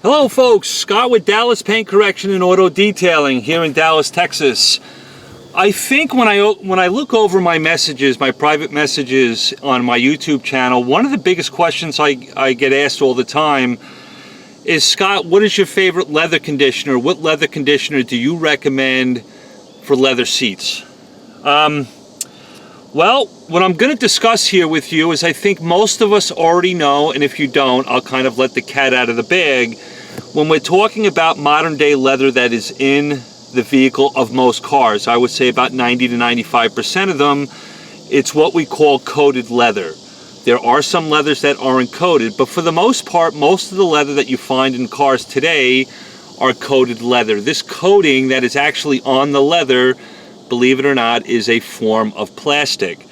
Hello folks, Scott with Dallas Paint Correction and Auto Detailing here in Dallas, Texas. I think when I look over my messages, my private messages on my YouTube channel, one of the biggest questions I get asked all the time is, Scott, what is your favorite leather conditioner? What leather conditioner do you recommend for leather seats? Well, what I'm going to discuss here with you is I think most of us already know, and if you don't, I'll kind of let the cat out of the bag. When we're talking about modern day leather that is in the vehicle of most cars, I would say about 90 to 95% of them, it's what we call coated leather. There are some leathers that aren't coated, but for the most part, most of the leather that you find in cars today are coated leather. This coating that is actually on the leather, believe it or not, is a form of plastic.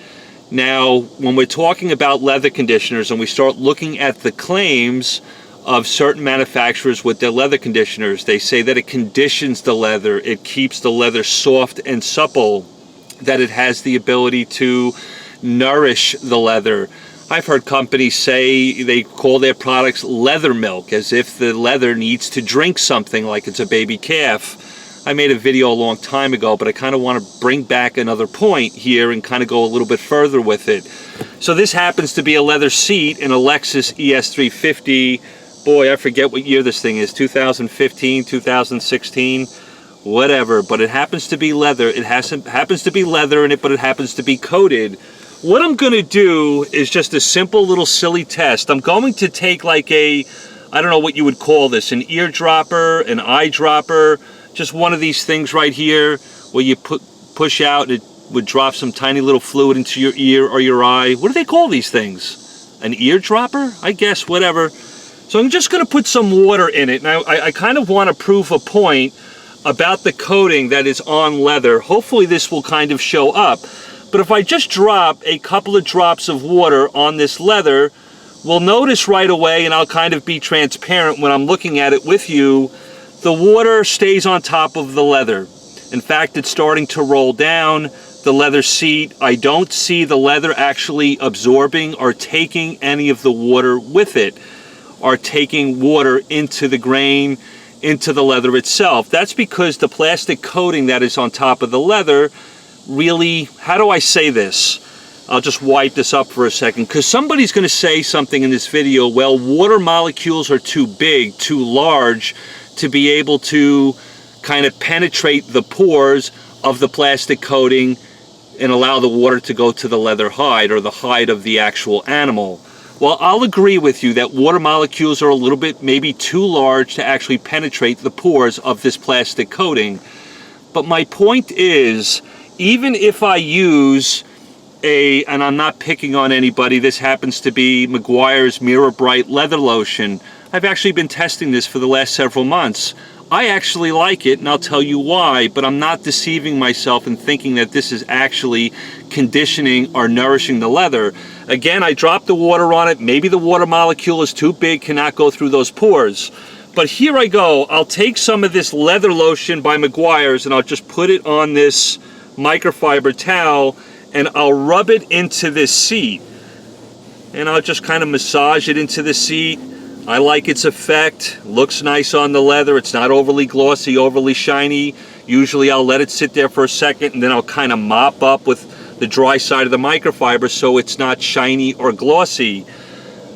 Now, when we're talking about leather conditioners and we start looking at the claims of certain manufacturers with their leather conditioners, they say that it conditions the leather, it keeps the leather soft and supple, that it has the ability to nourish the leather. I've heard companies say they call their products leather milk, as if the leather needs to drink something like it's a baby calf. I made a video a long time ago, but I kind of want to bring back another point here and kind of go a little bit further with it. So this happens to be a leather seat in a Lexus ES350. Boy, I forget what year this thing is, 2015, 2016, whatever, but it happens to be leather. It happens to be leather in it, but it happens to be coated. What I'm going to do is just a simple little silly test. I'm going to take like a, I don't know what you would call this, an eardropper, an eyedropper, just one of these things right here where you push out and it would drop some tiny little fluid into your ear or your eye. What do they call these things? An eardropper? I guess, whatever. So I'm just going to put some water in it. Now, I kind of want to prove a point about the coating that is on leather. Hopefully this will kind of show up. But if I just drop a couple of drops of water on this leather, we'll notice right away, and I'll kind of be transparent when I'm looking at it with you, the water stays on top of the leather. In fact, it's starting to roll down the leather seat. I don't see the leather actually absorbing or taking any of the water with it, or taking water into the grain, into the leather itself. That's because the plastic coating that is on top of the leather really, how do I say this? I'll just wipe this up for a second, because somebody's going to say something in this video, well, water molecules are too big, too large to be able to kind of penetrate the pores of the plastic coating and allow the water to go to the leather hide or the hide of the actual animal. Well, I'll agree with you that water molecules are a little bit maybe too large to actually penetrate the pores of this plastic coating. But my point is, even if I use and I'm not picking on anybody, this happens to be Mcguire's Mihrab leather lotion. I've actually been testing this for the last several months. I actually like it, and I'll tell you why, but I'm not deceiving myself in thinking that this is actually conditioning or nourishing the leather. Again, I dropped the water on it. Maybe the water molecule is too big, cannot go through those pores. But here I go. I'll take some of this leather lotion by Mcguire's and I'll just put it on this microfiber towel and I'll rub it into this seat. And I'll just kind of massage it into the seat. I like its effect. Looks nice on the leather. It's not overly glossy, overly shiny. Usually I'll let it sit there for a second and then I'll kind of mop up with the dry side of the microfiber so it's not shiny or glossy.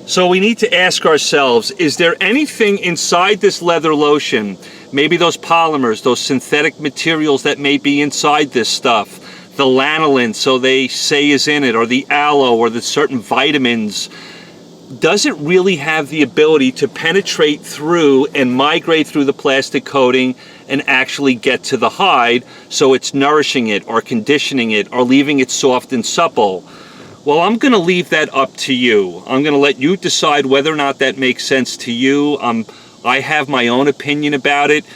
So we need to ask ourselves, is there anything inside this leather lotion, maybe those polymers, those synthetic materials that may be inside this stuff, the lanolin, so they say is in it, or the aloe, or the certain vitamins, does it really have the ability to penetrate through and migrate through the plastic coating and actually get to the hide so it's nourishing it or conditioning it or leaving it soft and supple? Well, I'm going to leave that up to you. I'm going to let you decide whether or not that makes sense to you. I have my own opinion about it.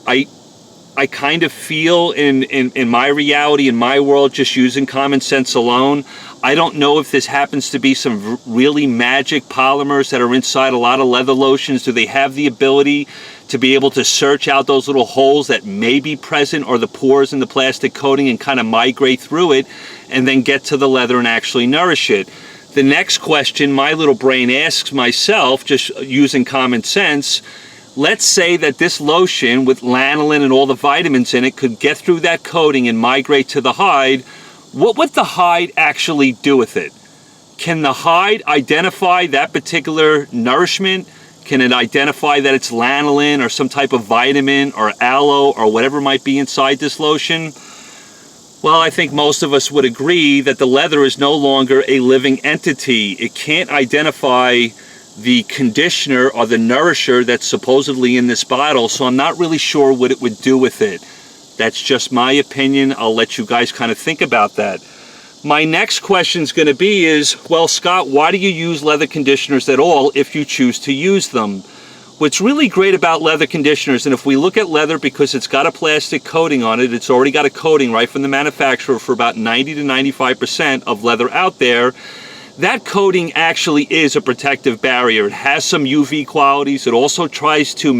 I kind of feel in my reality, in my world, just using common sense alone, I don't know if this happens to be some really magic polymers that are inside a lot of leather lotions. Do they have the ability to be able to search out those little holes that may be present or the pores in the plastic coating and kind of migrate through it and then get to the leather and actually nourish it? The next question my little brain asks myself, just using common sense, Let's say that this lotion with lanolin and all the vitamins in it could get through that coating and migrate to the hide. What would the hide actually do with it? Can the hide identify that particular nourishment? Can it identify that it's lanolin or some type of vitamin or aloe or whatever might be inside this lotion? Well, I think most of us would agree that the leather is no longer a living entity. It can't identify the conditioner or the nourisher that's supposedly in this bottle, so I'm not really sure what it would do with it. That's just my opinion. I'll let you guys kind of think about that. My next question is going to be is, well, Scott, why do you use leather conditioners at all if you choose to use them? What's really great about leather conditioners, and if we look at leather because it's got a plastic coating on it, it's already got a coating right from the manufacturer for about 90 to 95% of leather out there, that coating actually is a protective barrier. It has some UV qualities. It also tries to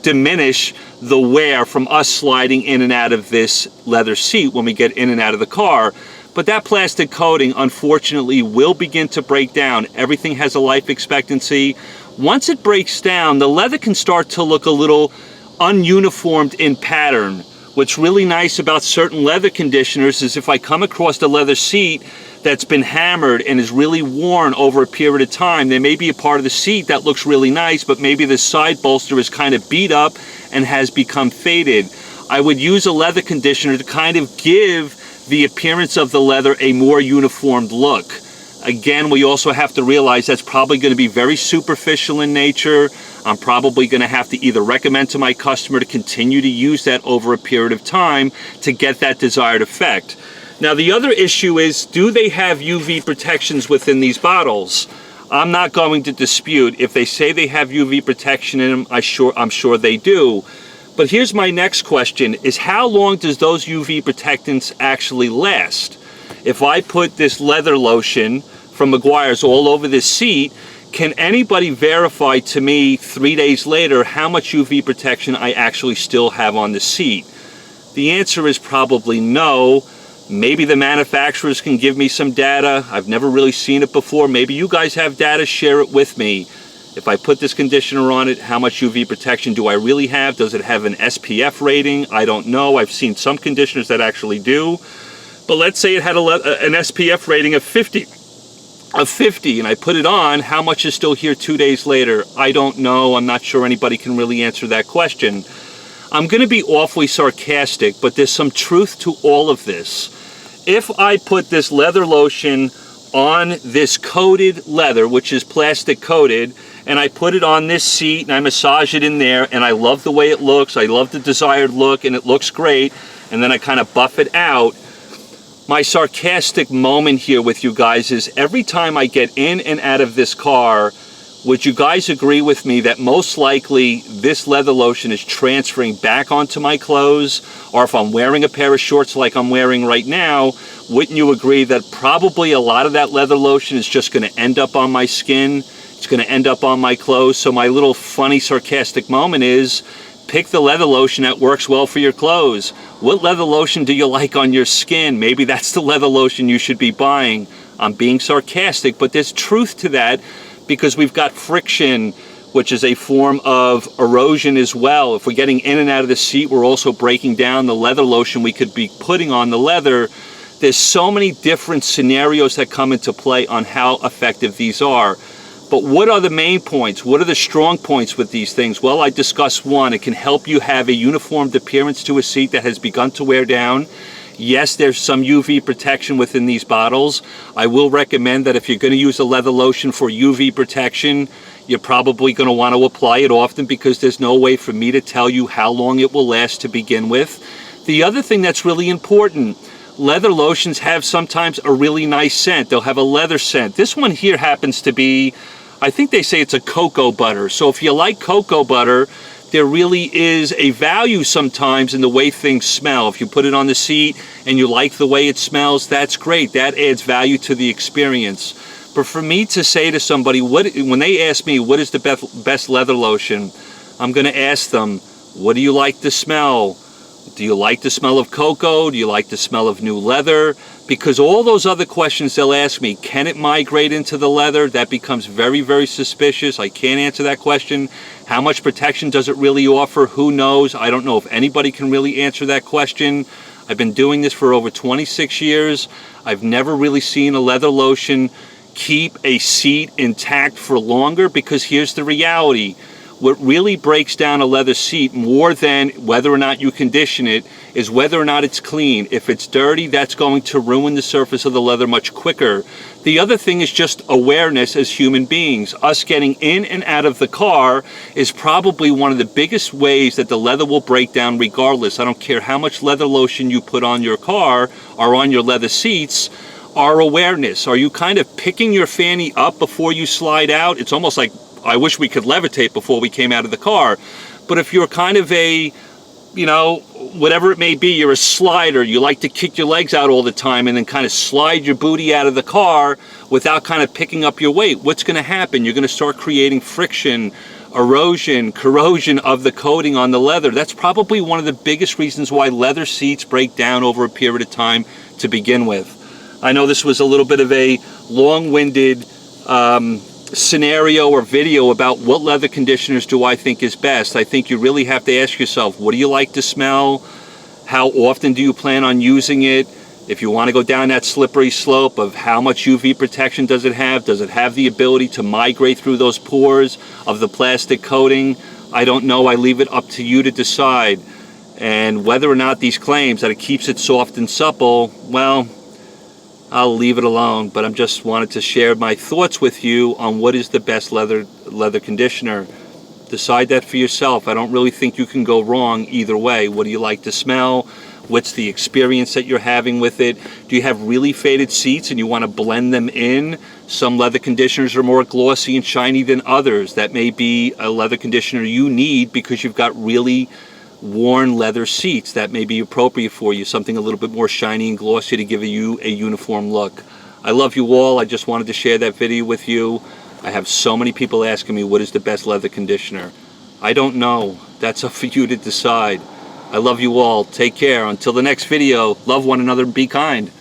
diminish the wear from us sliding in and out of this leather seat when we get in and out of the car. But that plastic coating, unfortunately, will begin to break down. Everything has a life expectancy. Once it breaks down, the leather can start to look a little ununiformed in pattern. What's really nice about certain leather conditioners is if I come across a leather seat that's been hammered and is really worn over a period of time, there may be a part of the seat that looks really nice, but maybe the side bolster is kind of beat up and has become faded. I would use a leather conditioner to kind of give the appearance of the leather a more uniformed look. Again, we also have to realize that's probably going to be very superficial in nature. I'm probably going to have to either recommend to my customer to continue to use that over a period of time to get that desired effect. Now, the other issue is, do they have UV protections within these bottles? I'm not going to dispute. If they say they have UV protection in them, I'm sure they do. But here's my next question, is how long does those UV protectants actually last? If I put this leather lotion from Mcguire's all over this seat, can anybody verify to me 3 days later how much UV protection I actually still have on the seat? The answer is probably no. Maybe the manufacturers can give me some data. I've never really seen it before. Maybe you guys have data, share it with me. If I put this conditioner on it, how much UV protection do I really have? Does it have an SPF rating? I don't know. I've seen some conditioners that actually do. But let's say it had an SPF rating of 50, and I put it on, how much is still here 2 days later? I don't know. I'm not sure anybody can really answer that question. I'm going to be awfully sarcastic, but there's some truth to all of this. If I put this leather lotion on this coated leather, which is plastic coated, and I put it on this seat and I massage it in there, and I love the way it looks, I love the desired look, and it looks great, and then I kind of buff it out, my sarcastic moment here with you guys is every time I get in and out of this car, would you guys agree with me that most likely this leather lotion is transferring back onto my clothes? Or if I'm wearing a pair of shorts like I'm wearing right now, wouldn't you agree that probably a lot of that leather lotion is just going to end up on my skin? It's going to end up on my clothes. So my little funny sarcastic moment is, pick the leather lotion that works well for your clothes. What leather lotion do you like on your skin? Maybe that's the leather lotion you should be buying. I'm being sarcastic, but there's truth to that because we've got friction, which is a form of erosion as well. If we're getting in and out of the seat, we're also breaking down the leather lotion we could be putting on the leather. There's so many different scenarios that come into play on how effective these are. But what are the main points? What are the strong points with these things? Well, I discussed one. It can help you have a uniformed appearance to a seat that has begun to wear down. Yes, there's some UV protection within these bottles. I will recommend that if you're going to use a leather lotion for UV protection, you're probably going to want to apply it often because there's no way for me to tell you how long it will last to begin with. The other thing that's really important, leather lotions have sometimes a really nice scent. They'll have a leather scent. This one here happens to be, I think they say it's a cocoa butter. So if you like cocoa butter, there really is a value sometimes in the way things smell. If you put it on the seat and you like the way it smells, that's great. That adds value to the experience. But for me to say to somebody, when they ask me what is the best leather lotion, I'm going to ask them, what do you like to smell? Do you like the smell of cocoa? Do you like the smell of new leather? Because all those other questions they'll ask me, can it migrate into the leather? That becomes very, very suspicious. I can't answer that question. How much protection does it really offer? Who knows? I don't know if anybody can really answer that question. I've been doing this for over 26 years. I've never really seen a leather lotion keep a seat intact for longer, because here's the reality. What really breaks down a leather seat more than whether or not you condition it is whether or not it's clean. If it's dirty, that's going to ruin the surface of the leather much quicker. The other thing is just awareness as human beings. Us getting in and out of the car is probably one of the biggest ways that the leather will break down regardless. I don't care how much leather lotion you put on your car or on your leather seats. Our awareness. Are you kind of picking your fanny up before you slide out? It's almost like, I wish we could levitate before we came out of the car. But if you're kind of a, you know, whatever it may be, you're a slider, you like to kick your legs out all the time and then kind of slide your booty out of the car without kind of picking up your weight, what's going to happen? You're going to start creating friction, erosion, corrosion of the coating on the leather. That's probably one of the biggest reasons why leather seats break down over a period of time to begin with. I know this was a little bit of a long-winded scenario or video about what leather conditioners do I think is best. I think you really have to ask yourself, what do you like to smell? How often do you plan on using it? If you want to go down that slippery slope of how much UV protection does it have the ability to migrate through those pores of the plastic coating? I don't know. I leave it up to you to decide. And whether or not these claims that it keeps it soft and supple, well, I'll leave it alone, but I'm just wanted to share my thoughts with you on what is the best leather conditioner. Decide that for yourself. I don't really think you can go wrong either way. What do you like to smell? What's the experience that you're having with it? Do you have really faded seats and you want to blend them in? Some leather conditioners are more glossy and shiny than others. That may be a leather conditioner you need because you've got really worn leather seats. That may be appropriate for you, something a little bit more shiny and glossy to give you a uniform look. I love you all. I just wanted to share that video with you. I have so many people asking me what is the best leather conditioner. I don't know. That's up for you to decide. I love you all. Take care. Until the next video, love one another and be kind.